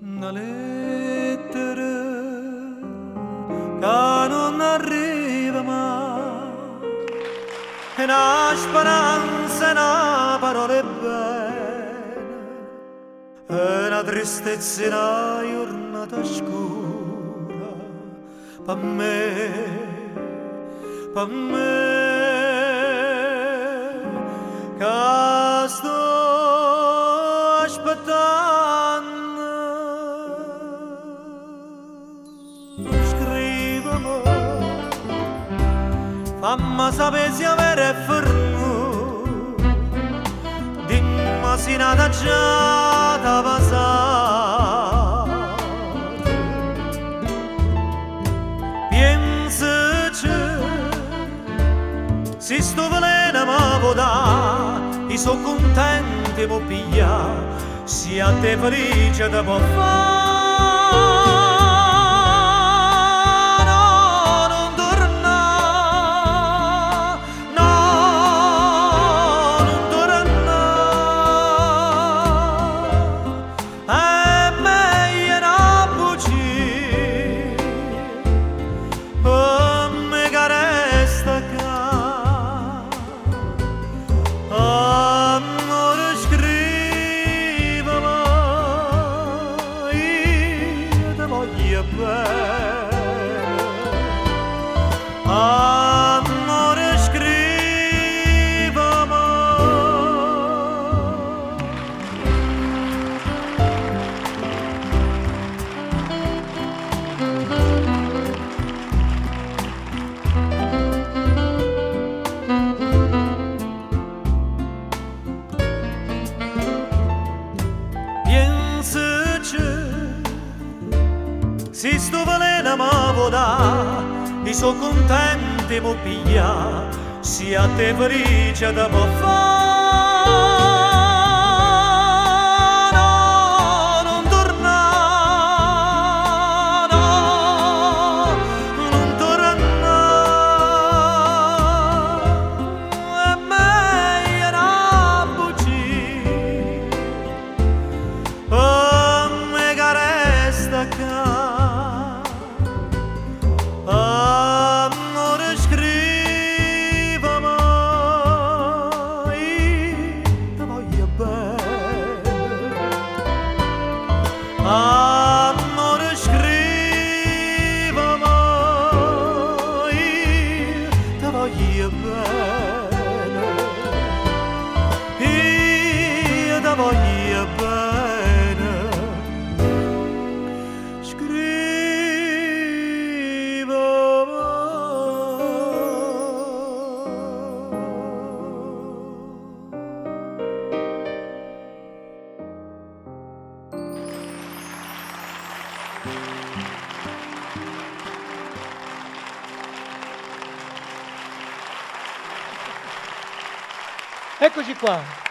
una lettera che non arriva mai, e una speranza, una parola bene, e una tristezza, una giornata scura, per me, che sto aspettando. Scrivimi, fammi sapere se avere fermo, dimmi se nata già t'ha passato. Pensaci, se sto veleno mi può dare, io sono contento di pigliare, se a te felice ti può fare. Amore, scrivimi. Pensaci, se sto veleno mi può dare, io sono contento di pigliare, se a te felice ti può fare. No, non tornare, no, non tornare, è meglio una bugia, per me che resta qua. Amore, scrivimi, ti voglio bene. Amore, scrivimi, ti voglio bene. Io ti voglio bene. Eccoci qua.